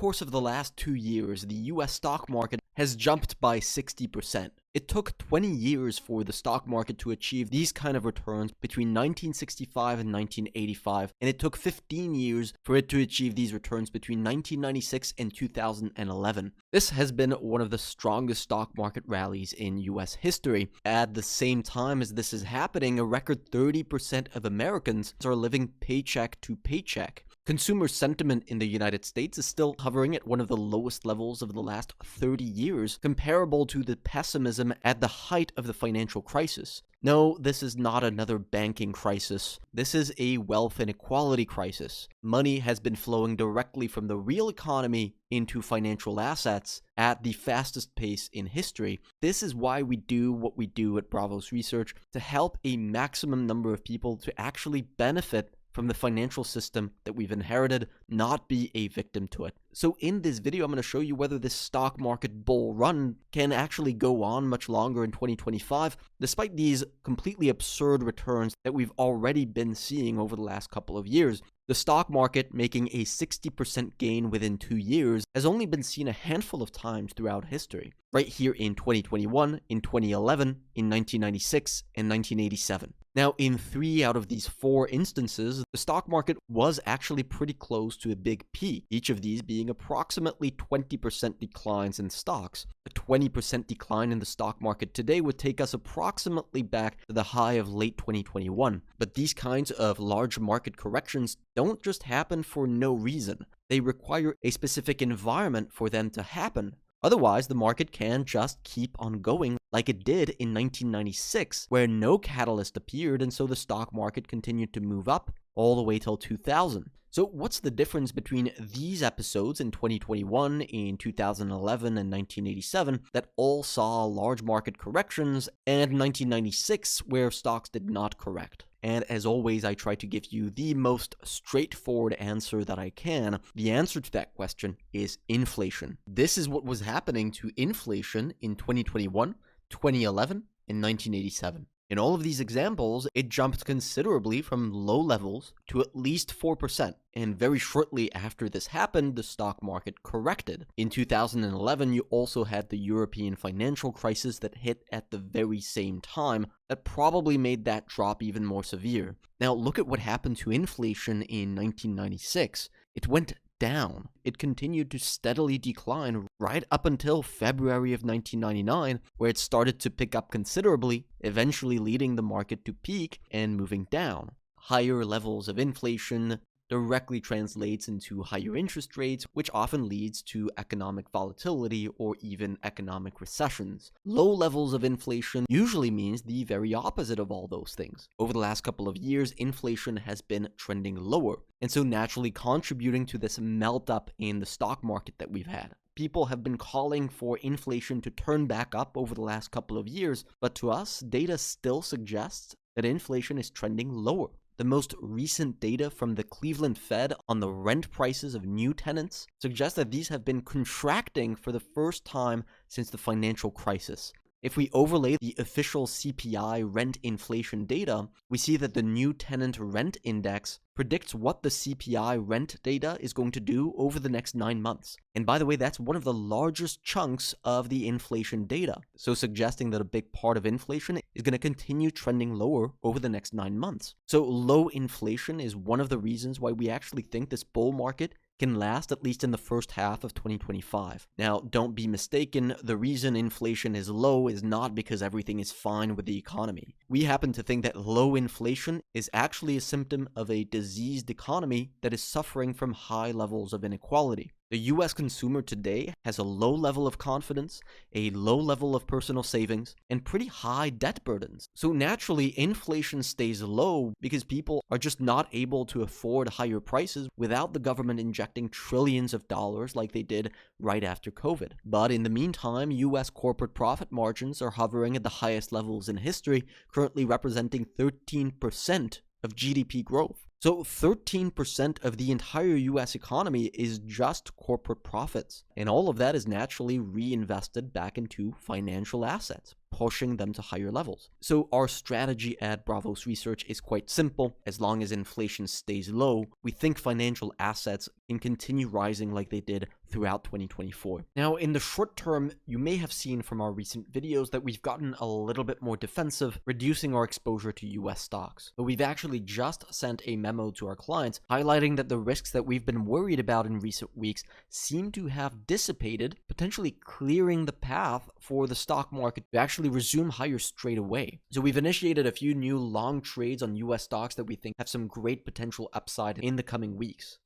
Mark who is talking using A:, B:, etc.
A: course of the last 2 years, the US stock market has jumped by 60%. It took 20 years for the stock market to achieve these kind of returns between 1965 and 1985, and it took 15 years for it to achieve these returns between 1996 and 2011. This has been one of the strongest stock market rallies in US history. At the same time as this is happening, a record 30% of Americans are living paycheck to paycheck. Consumer sentiment in the United States is still hovering at one of the lowest levels of the last 30 years, comparable to the pessimism at the height of the financial crisis. No, this is not another banking crisis. This is a wealth inequality crisis. Money has been flowing directly from the real economy into financial assets at the fastest pace in history. This is why we do what we do at Bravos Research, to help a maximum number of people to actually benefit from the financial system that we've inherited, not be a victim to it. So in this video, I'm going to show you whether this stock market bull run can actually go on much longer in 2025, despite these completely absurd returns that we've already been seeing over the last couple of years. The stock market making a 60% gain within 2 years has only been seen a handful of times throughout history. Right here in 2021, in 2011, in 1996, and 1987. Now, in 3 out of these 4 instances, the stock market was actually pretty close to a big peak, each of these being approximately 20% declines in stocks. A 20% decline in the stock market today would take us approximately back to the high of late 2021. But these kinds of large market corrections don't just happen for no reason. They require a specific environment for them to happen. Otherwise, the market can just keep on going like it did in 1996, where no catalyst appeared, and so the stock market continued to move up all the way till 2000. So what's the difference between these episodes in 2021, in 2011, and 1987 that all saw large market corrections, and 1996 where stocks did not correct? And as always, I try to give you the most straightforward answer that I can. The answer to that question is inflation. This is what was happening to inflation in 2021, 2011, and 1987. In all of these examples, it jumped considerably from low levels to at least 4%, and very shortly after this happened, the stock market corrected. In 2011, you also had the European financial crisis that hit at the very same time that probably made that drop even more severe. Now, look at what happened to inflation in 1996. It went down. It continued to steadily decline right up until February of 1999, where it started to pick up considerably, eventually leading the market to peak and moving down. Higher levels of inflation directly translates into higher interest rates, which often leads to economic volatility or even economic recessions. Low levels of inflation usually means the very opposite of all those things. Over the last couple of years, inflation has been trending lower, and so naturally contributing to this melt up in the stock market that we've had. People have been calling for inflation to turn back up over the last couple of years, but to us, data still suggests that inflation is trending lower. The most recent data from the Cleveland Fed on the rent prices of new tenants suggests that these have been contracting for the first time since the financial crisis. If we overlay the official CPI rent inflation data, we see that the new tenant rent index predicts what the CPI rent data is going to do over the next 9 months. And by the way, that's one of the largest chunks of the inflation data, so suggesting that a big part of inflation is going to continue trending lower over the next 9 months. So low inflation is one of the reasons why we actually think this bull market can last at least in the first half of 2025. Now, don't be mistaken, the reason inflation is low is not because everything is fine with the economy. We happen to think that low inflation is actually a symptom of a diseased economy that is suffering from high levels of inequality. The US consumer today has a low level of confidence, a low level of personal savings, and pretty high debt burdens. So naturally, inflation stays low because people are just not able to afford higher prices without the government injecting trillions of dollars like they did right after COVID. But in the meantime, US corporate profit margins are hovering at the highest levels in history, currently representing 13% of GDP growth. So 13% of the entire US economy is just corporate profits. And all of that is naturally reinvested back into financial assets. pushing them to higher levels. So our strategy at Bravos Research is quite simple. As long as inflation stays low, we think financial assets can continue rising like they did throughout 2024. Now, in the short term, you may have seen from our recent videos that we've gotten a little bit more defensive, reducing our exposure to US stocks. But we've actually just sent a memo to our clients highlighting that the risks that we've been worried about in recent weeks seem to have dissipated, potentially clearing the path for the stock market to actually resume higher straight away. So we've initiated a few new long trades on US stocks that we think have some great potential upside in the coming weeks.